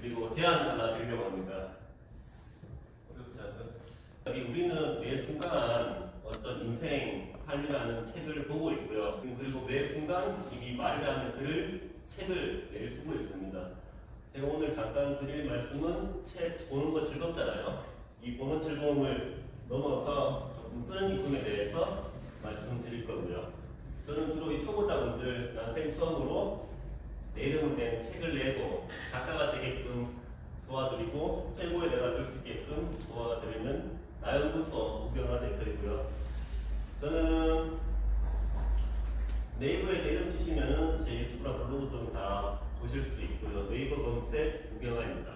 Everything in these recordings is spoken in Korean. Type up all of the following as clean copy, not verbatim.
그리고 제안 하나 드리려고 합니다. 어렵지 않나요? 우리는 매 순간 어떤 인생, 삶이라는 책을 보고 있고요. 그리고 매 순간 이 말이라는 글을, 책을 매일 쓰고 있습니다. 제가 오늘 잠깐 드릴 말씀은 책 보는 거 즐겁잖아요. 이 보는 즐거움을 넘어서 조금 쓰는 기쁨에 대해서 말씀드릴 거고요. 저는 주로 이 초보자분들, 난생 처음으로 내 이름을 낸 책을 내고 작가가 되게끔 도와드리고 최고의 내가 될 수 있게끔 도와드리는 나연구소 우경화 대표이고요. 저는 네이버에 제 이름 치시면은 제 유튜브나 블로그 등 다 보실 수 있고요. 네이버 검색 우경화입니다.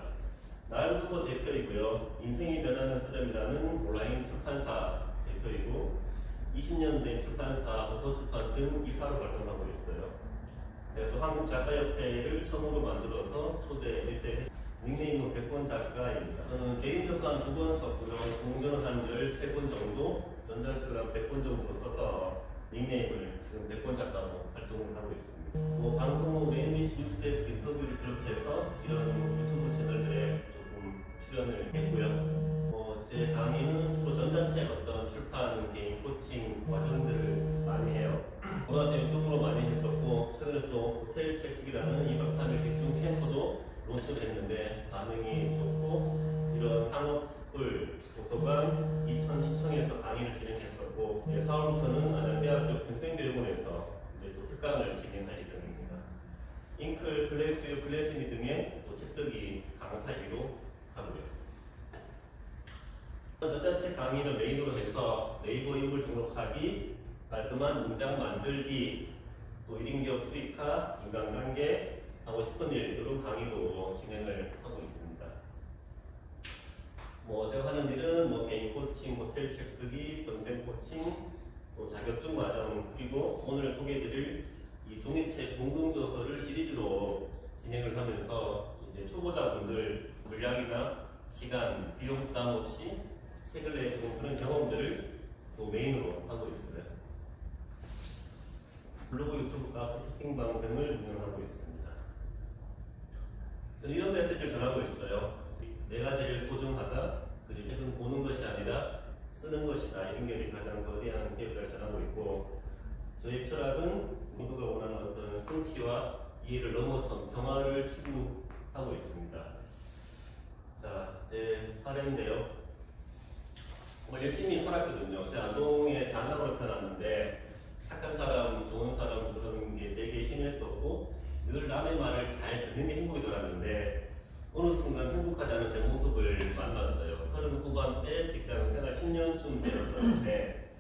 나연구소 대표이고요. 인생이 변하는 서점이라는 온라인 출판사 대표이고 20년 된 출판사, 도서출판 등 이사로 활동하고 있어요. 제가 또 한국작가협회를 처음으로 만들어서 초대 1대 닉네임은 100권 작가입니다. 저는 개인 저서 한 2번 썼고요. 공전을 한 13권 정도, 전자책을 한 100권 정도 써서 닉네임을 지금 100권 작가로 활동을 하고 있습니다. 방송 후 매일매일 뉴스데스크 인터뷰를 비롯해서 이런 유튜브 채널들에 조금 출연을 했고요. 제 강의는 주로 전자책 어떤 출판, 개인 코칭 과정들을 많이 해요. 코로나 때문에 줌으로 많이 했었고, 최근에 또 호텔 책 쓰기라는 2박 3일 집중 캠프도 론치를 했는데 반응이 좋고, 이런 창업스쿨 도서관 이천시청에서 강의를 진행했었고, 4월부터는 안양대학교 평생교육원에서 이제 또 특강을 진행할 예정입니다. 잉클, 글래스유, 글래스미 등의 또 책쓰기 강사이기도 하고요. 전자책 강의를 메인으로 해서 네이버 인물 등록하기, 깔끔한 문장 만들기, 또 1인 기업 수익화, 인간관계, 하고 싶은 일, 이런 강의도 진행을 하고 있습니다. 제가 하는 일은 개인 코칭, 호텔 책 쓰기, 평생 코칭, 또 자격증 과정, 그리고 오늘 소개해드릴 이 종이책 공동저서를 시리즈로 진행을 하면서 이제 초보자분들 물량이나 시간, 비용 부담 없이 책을 내주는 그런 경험들을 또 메인으로 하고 있어요. 블로그, 유튜브, 카페, 채팅방 등을 운영하고 있습니다. 저는 이런 메시지를 전하고 있어요. 내가 제일 소중하다. 그리고 책은 보는 것이 아니라 쓰는 것이다. 이런 게 가장 거대한 기업을 전하고 있고, 저의 철학은 모두가 원하는 어떤 성취와 이해를 넘어선 평화를 추구하고 있습니다. 자, 제 사례인데요. 정말 열심히 살았거든요. 제가 안동에 장남으로 태어났는데 착한 사람, 좋은 사람 그런 게 되게 심했었고 늘 남의 말을 잘 듣는 게 행복이 들었는데 어느 순간 행복하지 않은 제 모습을 만났어요. 30 후반대 직장 생활 10년쯤 되었었는데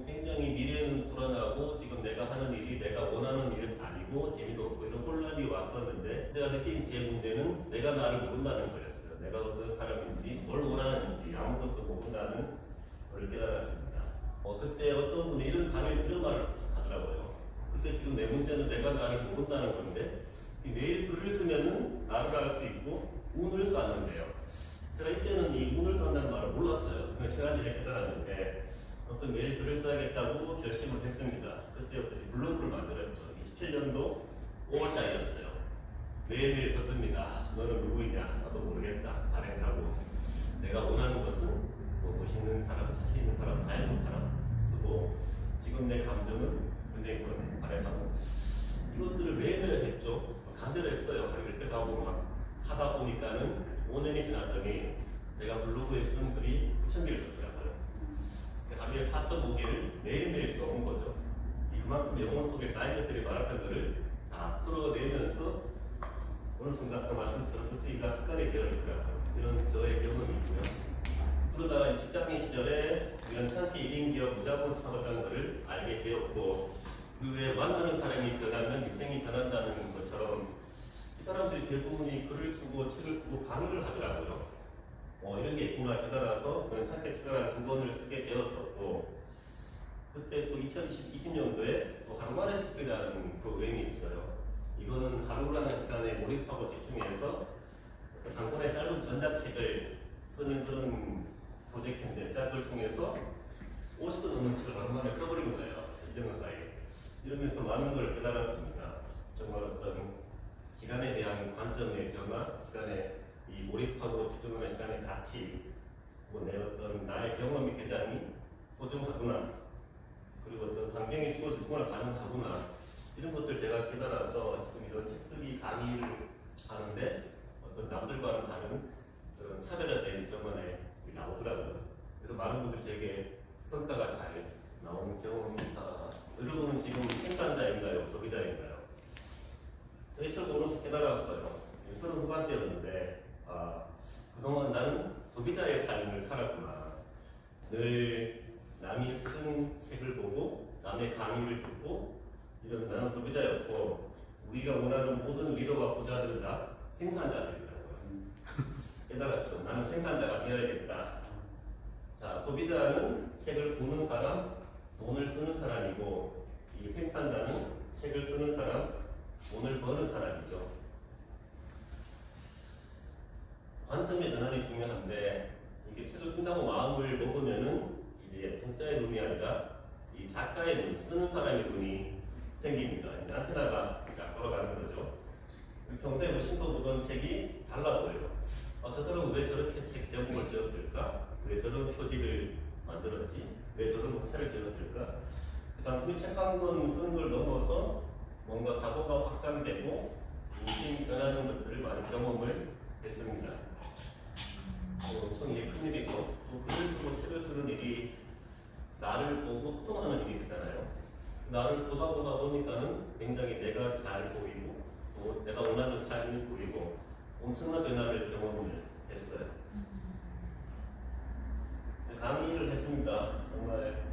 굉장히 미래는 불안하고 지금 내가 하는 일이 내가 원하는 일은 아니고 재미도 없고 이런 혼란이 왔었는데 제가 느낀 제 문제는 내가 나를 모른다는 거였어요. 내가 어떤 사람인지 뭘 원하는지 아무것도 모른다는 걸 깨달았습니다. 그때 어떤 분이 이런 강의를 이런 말을 하더라고요. 그때 지금 내 문제는 내가 나를 모른다는 건데 매일 글을 쓰면은 나를 알 수 있고 운을 쌓는데요. 제가 이때는 이 운을 쌓는다는 말을 몰랐어요. 그 시간 뒤에 깨달았는데 어떤 매일 글을 써야겠다고 결심을 했습니다. 그때부터 블로그를 만들었죠. 27년도 5월달이었어요. 매일매일 썼습니다. 너는 누구이냐? 나도 모르겠다. 발행하고 내가 원하는 것은 멋있는 사람, 자신 있는 사람, 잘 있는 사람 쓰고 지금 내 감정은 굉장히 그런 발행하고 이것들을 매일매일 했죠. 간절했어요. 하루를 끝하고 막 하다 보니까는 5년이 지났더니 제가 블로그에 쓴 글이 9,000개를 썼더라고요. 하루에 4.5개를 매일매일 써온 거죠. 그만큼 영혼 속에 쌓인 것들이 많았던 글을 다 풀어내면서 어느 순간 그 말씀처럼 쓰기가 습관이 되어 있더라고요. 이런 저의 경험이 있고요. 그러다가 직장인 시절에 우연찮게 1인 기업 무자본 창업이라는 것을 알게 되었고 그 외에 만나는 사람이 변하면 인생이 변한다는 것처럼 이 사람들이 대부분이 글을 쓰고 책을 쓰고 강의를 하더라고요. 이런 게 있구나 깨달아서 우연찮게 책을 한 2권을 쓰게 되었었고 그때 또 2020년도에 또 하루만의 책쓰기라는 프로그램이 있어요. 이거는 하루라는 시간에 몰입하고 집중해서 한 권의 짧은 전자책을 쓰는 그런 프로젝트인데 제가 그걸 통해서 50권 넘는 책을 하루만에 써버린 거예요. 1년 사이에. 이러면서 많은 걸 깨달았습니다. 정말 어떤 시간에 대한 관점 관점의 변화, 시간에 이 몰입하고 집중하는 시간의 가치, 내 어떤 나의 경험이 굉장히 소중하구나, 그리고 어떤 환경이 주어지거나 가능하구나, 이런 것들 제가 깨달아서 지금 이런 책 쓰기 강의를 하는데 어떤 남들과는 다른 그런 차별화된 점원에 나오더라고요. 그래서 많은 분들이 제게 성과가 잘 나오는 경험입니다. 여러분은 지금 생산자인가요? 소비자인가요? 저희처럼 오면서 깨달았어요. 30 후반대였는데 그동안 나는 소비자의 삶을 살았구나. 늘 남이 쓴 책을 보고 남의 강의를 듣고 이런 나는 소비자였고, 우리가 원하는 모든 리더와 부자들은 다 생산자들이더라고요. 깨달았죠. 나는 생산자가 되어야겠다. 자, 소비자는 책을 보는 사람, 돈을 쓰는 사람이고, 이 생산자는 책을 쓰는 사람, 돈을 버는 사람이죠. 관점의 전환이 중요한데, 이게 책을 쓴다고 마음을 먹으면은 이제 독자의 눈이 아니라 이 작가의 눈, 쓰는 사람의 눈이 생깁니다. 이제 안테나가 쫙 돌아가는 거죠. 평소에 신고 보던 책이 달라 보여요. 저 사람은 왜 저렇게 책 제목을 지었을까? 왜 저런 표지를 만들었지? 왜 저런 목차를 지었을까? 단순히 책 한 권 쓰는 걸 넘어서 뭔가 사고가 확장되고 인생이 변하는 것들을 많이 경험을 했습니다. 엄청 이게 큰일이고, 또 글을 쓰고 책을 쓰는 일이 나를 보고 소통하는 일이잖아요. 나를 보다 보니까는 굉장히 내가 잘 보이고, 또 내가 원하는 삶이 보이고, 엄청난 변화를 경험을 했어요. 강의를 했습니다. 정말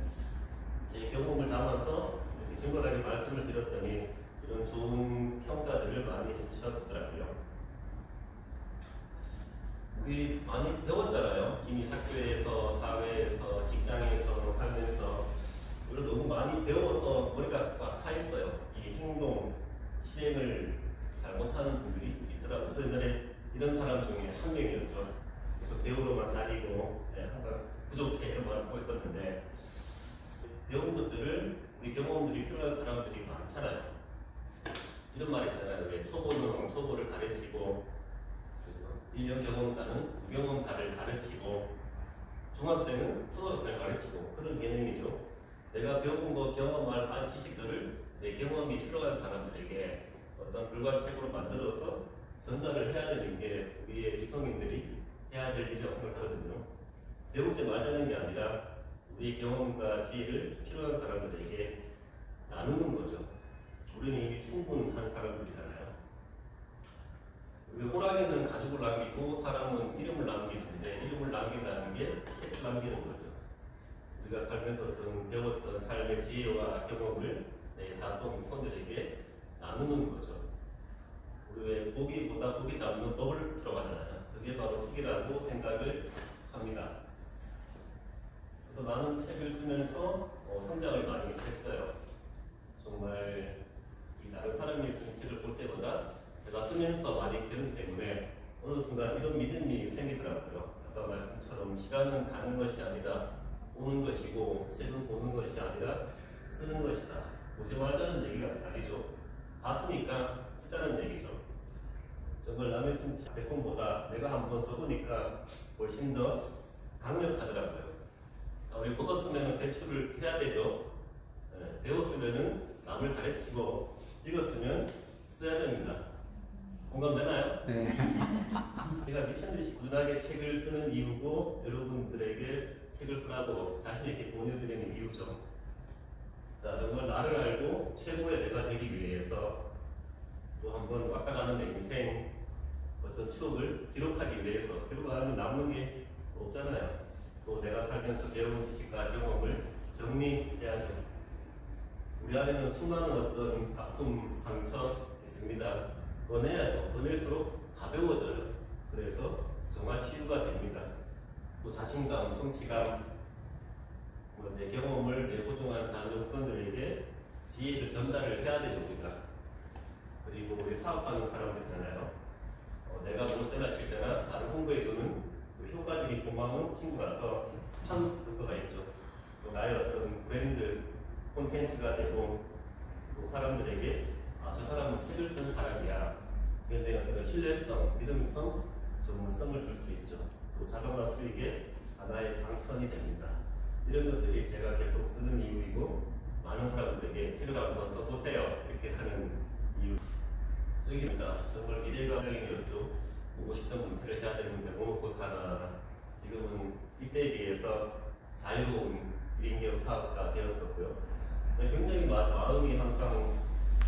제 경험을 담아서 이렇게 친구들에게 말씀을 드렸더니 이런 좋은 평가들을 많이 해주셨더라고요. 우리 많이 배웠잖아요. 이미 학교에서, 사회에서, 직장에서, 살면서 우리가 너무 많이 배워서 머리가 꽉 차 있어요. 이 행동, 실행을 잘 못하는 분들이 있더라고요. 저 옛날에 이런 사람 중에 한 명이었죠. 배우러만 다니고 항상 부족해 이런 말 하고 있었는데, 배운 것들을 우리 경험들이 필요한 사람들이 많잖아요. 이런 말 있잖아요. 왜 초보는 초보를 가르치고 1년 경험자는 무경험자를 가르치고 중학생은 초등학생을 가르치고, 그런 개념이죠. 내가 배운 거 경험할 많은 지식들을 내 경험이 필요한 사람들에게 어떤 글과 책으로 만들어서 전달을 해야 되는 게 우리의 지성인들이 해야 될 일이라고 생각하거든요. 배우지 말자는 게 아니라 우리 경험과 지혜를 필요한 사람들에게 나누는 거죠. 우리는 이미 충분한 사람들이잖아요. 우리 호랑이는 가족을 남기고 사람은 이름을 남기는데, 이름을 남긴다는 게 책을 남기는 거죠. 우리가 살면서 어떤 배웠던 삶의 지혜와 경험을 내 자손, 손들에게 나누는 거죠. 우리 왜 고기보다 고기 잡는 법을 들어가잖아요. 그게 바로 책이라고 생각을 합니다. 그래서 나는 책을 쓰면서 성장을 많이 했어요. 정말 이 다른 사람이 쓴 책을 볼 때보다 제가 쓰면서 많이 배우기 때문에 어느 순간 이런 믿음이 생기더라고요. 아까 말씀처럼 시간은 가는 것이 아니라 오는 것이고, 책은 보는 것이 아니라 쓰는 것이다. 보지 말자는 얘기가 아니죠. 봤으니까 쓰자는 얘기죠. 정말 남의 쓴 책 100권보다 내가 한번 써보니까 훨씬 더 강력하더라고요. 우리 읽었으면 배출을 해야 되죠. 배웠으면 남을 가르치고, 읽었으면 써야 됩니다. 공감되나요? 네. 제가 미친듯이 꾸준하게 책을 쓰는 이유고, 여러분들에게 책을 쓰라고 자신있게 권유드리는 이유죠. 자, 정말 나를 알고 최고의 내가 되기 위해서, 또 한번 왔다 가는 내 인생 어떤 추억을 기록하기 위해서, 기록 안 하면 남는 게 없잖아요. 또 내가 살면서 배운 지식과 경험을 정리해야죠. 우리 안에는 수많은 어떤 아픔, 상처 있습니다. 꺼내야죠. 꺼낼수록 가벼워져요. 그래서 정말 치유가 됩니다. 또 자신감, 성취감, 내 경험을 내 소중한 자녀손들에게 지혜를 전달을 해야 되죠, 우리가. 그리고 우리 사업하는 사람들 있잖아요. 내가 못 떠났을 때나 나를 홍보해주는 효과들이 고마운 친구라서 한 그거가 있죠. 또 나의 어떤 브랜드 콘텐츠가 되고, 또 사람들에게 저 사람은 책을 쓰는 사람이야, 굉장히 어떤 신뢰성, 믿음성, 전문성을 줄 수 있죠. 또 자동화 수익의 하나의 방편이 됩니다. 이런 것들이 제가 계속 쓰는 이유이고 많은 사람들에게 책을 한번 써보세요 이렇게 하는 이유. 저기입니다. 정말 미래가적이었죠. 보고 싶던 문제를 해야 되는데 뭐먹고 사나. 지금은 이때에 비해서 자유로운 1인기업 사업가 되었었고요. 굉장히 마음이 항상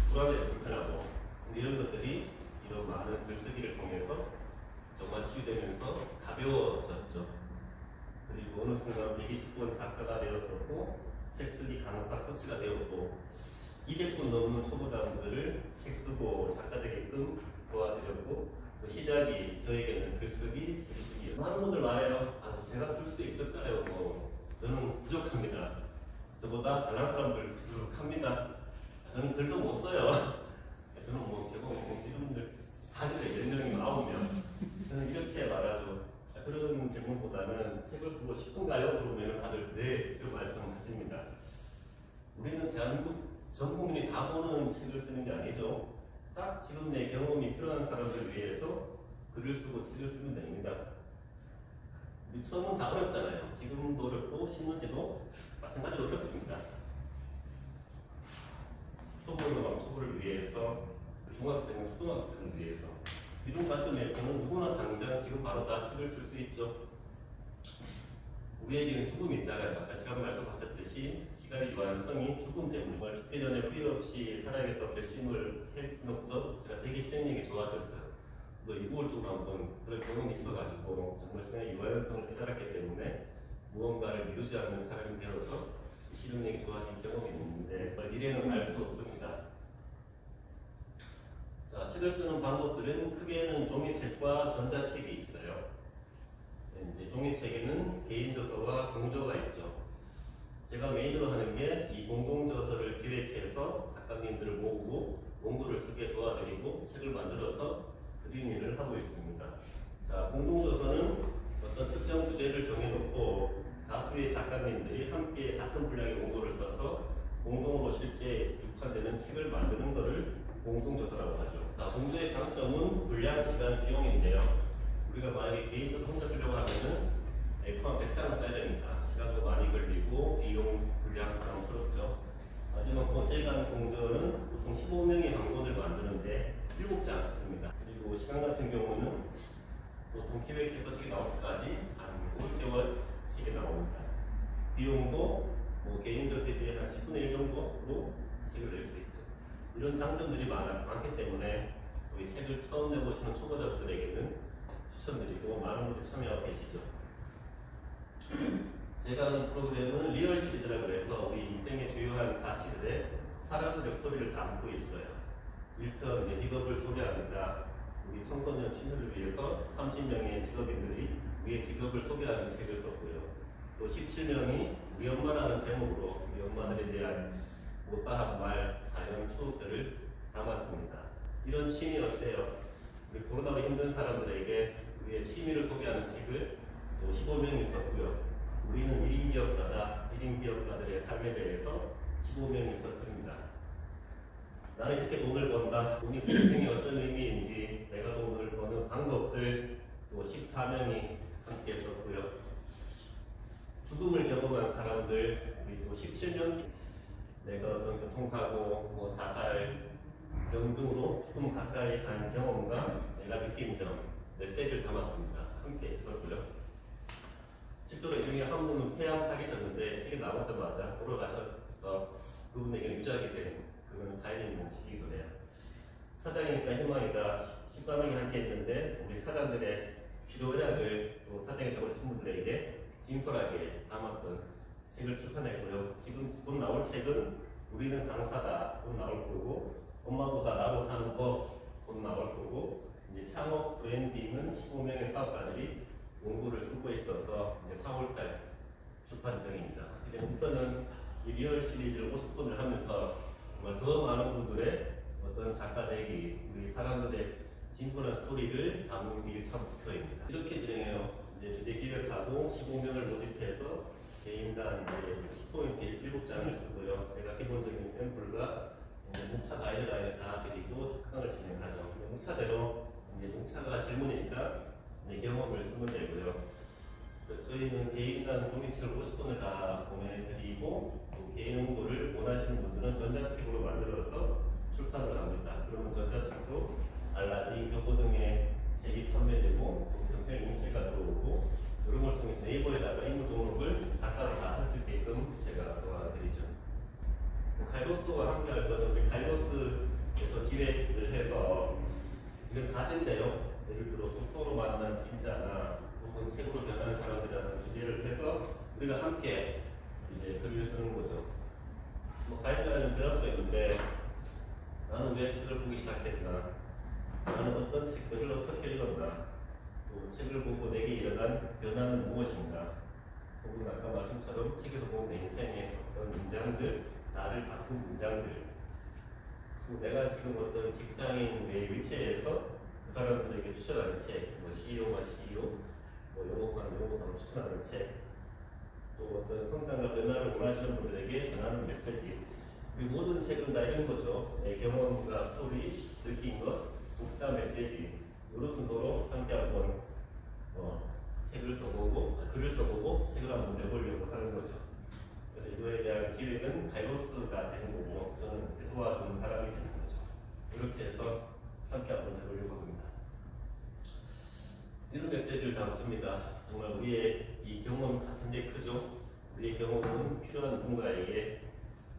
불안해 불편하고 이런 것들이 이런 많은 글쓰기를 통해서 정말 치유되면서 가벼워졌죠. 그리고 어느 순간 120권 작가가 되었었고 책 쓰기 강사 코치가 되었고 200권 넘는 초보자분들을 책 쓰고 작가 되게끔 도와드렸고 그 시작이 저에게는 글쓰기, 책 쓰기. 많은 분들 말해요. 아, 제가 쓸 수 있을까요? 저는 부족합니다. 저보다 잘난 사람들 부족합니다. 저는 글도 못 써요. 저는 결국 이런 분들 다 그래. 10명이 나오면 저는 이렇게 말하죠. 그런 질문보다는 책을 쓰고 싶은가요? 그러면 다들 네, 그 말씀하십니다. 우리는 대한민국 전 국민이 다 보는 책을 쓰는 게 아니죠. 딱 지금 내 경험이 필요한 사람들을 위해서 글을 쓰고 책을 쓰면 됩니다. 우리 처음은 다 어렵잖아요. 지금도 어렵고 신문지도 마찬가지로 어렵습니다. 초보를 위해서, 중학생은 초등학생을 위해서 이런 관점에서는 누구나 당장 지금 바로 다 책을 쓸 수 있죠. 우리에게는 죽음이 있잖아요. 아까 시간 말씀하셨듯이 시간의 유한성이 죽음 때문에 정말 죽기 전에 후회 없이 살아야겠다고 결심을 해놓고도 제가 되게 실행력이 좋아졌어요. 또 우울증으로 한번 그런 경험이 있어가지고 정말 시간의 유한성을 깨달았기 때문에 무언가를 미루지 않는 사람이 되어서 실행력이 좋아진 경험이 있는데 미래는 알 수 없습니다. 자, 책을 쓰는 방법들은 크게는 종이책과 전자책이 있어요. 이제 종이책에는 개인저서와 공저가 있죠. 제가 메인으로 하는 게 이 공공저서를 기획해서 작가님들을 모으고 원고를 쓰게 도와드리고 책을 만들어서 드리는 일을 하고 있습니다. 자, 공공저서는 어떤 특정 주제를 정해놓고 다수의 작가님들이 함께 같은 분량의 원고를 써서 공동으로 실제 육화되는 책을 만드는 것을 공동저서라고 하죠. 자, 공저의 장점은 분량, 시간, 비용인데요. 우리가 만약에 개인적으로 혼자 쓰려고 하면은 A4 100장을 써야 됩니다. 시간도 많이 걸리고 비용, 분량 부담스럽죠. 하지만 제가 하는 공저는 보통 15명의 한 권을 만드는데 7장 씁니다. 그리고 시간 같은 경우는 보통 기획해서 책이 나올 때까지 한 5개월 책이 나옵니다. 비용도 개인저서에 비해 한 10분의 1 정도로 책을 낼 수 있죠. 이런 장점들이 많기 때문에 우리 책을 처음 내보시는 초보자분들에게는 추천드리고 많은 분들이 참여하고 계시죠. 제가 하는 프로그램은 리얼 시리즈라고 해서 우리 인생의 주요한 가치들의 사람들의 스토리를 담고 있어요. 1편 직업을 소개합니다. 우리 청소년 취미를 위해서 30명의 직업인들이 우리의 직업을 소개하는 책을 썼고요. 또 17명이 우리 엄마라는 제목으로 우리 엄마들에 대한 못다한 말, 사연, 추억들을 담았습니다. 이런 취미 어때요? 우리 코로나로 힘든 사람들에게 우리의 취미를 소개하는 책을 또 15명이 썼고요. 우리는 1인 기업가다, 1인 기업가들의 삶에 대해서 15명이 썼습니다. 나는 이렇게 돈을 번다, 돈이 인생에 어떤 의미인지, 내가 돈을 버는 방법들, 또 14명이 함께 썼고요. 죽음을 경험한 사람들, 우리 또 17명, 내가 어떤 교통사고, 자살, 병 등으로 조금 가까이 간 경험과 내가 느낀 점, 메시지를 담았습니다. 함께 했었고요. 실제로 이 중에 한 분은 폐암 사귀셨는데 책이 나오자마자 돌아가셔서 그분에게 유작이 된 그런 사연이 있는 책이거든요. 사장이니까 희망이다. 14명이 함께 했는데 우리 사장들의 치료의학을 또 사장이 되고 싶은 분들에게 진솔하게 담았던 책을 출판했고요. 지금 곧 나올 책은 우리는 강사다. 곧 나올 거고 엄마보다 나로 사는 법 곧 나올 거고 이제 창업 브랜딩은 15명의 사업가들이 원고를 쓰고 있어서 이제 4월달 출판 중입니다. 이제 목표는 이 리얼 시리즈를 50권을 하면서 정말 더 많은 분들의 어떤 작가 되기, 우리 사람들의 진솔한 스토리를 담는 게 1차 목표입니다. 이렇게 진행해요. 이제 주제 기획하고 15명을 모집해서 개인당 10포인트 7장을 쓰고요. 제가 기본적인 샘플과 목차 가이드라인을 다 드리고 특강을 진행하죠. 목차대로 이제 목차가 질문이니까 이제 경험을 쓰면 되고요. 저희는 개인당 종이책을 50권을 다 보내드리고 또 개인 홍보를 원하시는 분들은 전자책으로 만들어서 출판을 합니다. 그러면 전자책도 알라딘, 교보 등의 책이 판매되고 또 평생 인쇄가 들어오고 이런 걸 통해서 네이버에다가 인물 등록을 작가로 다 할 수 있게끔 제가 도와드리죠. 가이로스와 함께 할 거는 우리 가이로스에서 기획을 해서 이런 가진데요. 예를 들어 독서로 만난 진짜나 혹은 책으로 변하는 사람들이라는 주제를 해서 우리가 함께 이제 글을 쓰는 거죠. 뭐 가이드라인은 들을 수가 있는데 나는 왜 책을 보기 시작했나? 나는 어떤 책들을 어떻게 읽었나? 또 책을 보고 내게 일어난 변화는 무엇인가? 혹은 아까 말씀처럼 책에서 본 내 인생의 어떤 문장들, 나를 바꾼 문장들, 그리고 내가 지금 어떤 직장인의 위치에서 그 사람들에게 추천하는 책, 뭐 CEO가 CEO, 뭐 영업사는 추천하는 책, 또 어떤 성장과 변화를 원하시는 분들에게 전하는 메시지, 그 모든 책은 다 이런 거죠. 내 경험과 스토리, 느낀 것, 독자 메시지, 이런 순서로 함께 한번 책을 써보고, 글을 써보고 책을 한번 내보려고 하는 거죠. 그래서 이거에 대한 기획은 가이로스가 되는 거고 저는 도와주는 사람이 되는 거죠. 이렇게 해서 함께 한번 해보려고 합니다. 이런 메시지를 담습니다. 정말 우리의 이 경험은 가슴이 크죠. 우리의 경험은 필요한 누군가에게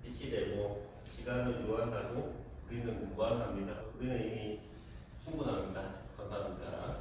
빛이 되고 시간을 요한하고 우리는 무한합니다. 우리는 이미 충분합니다. 감사합니다.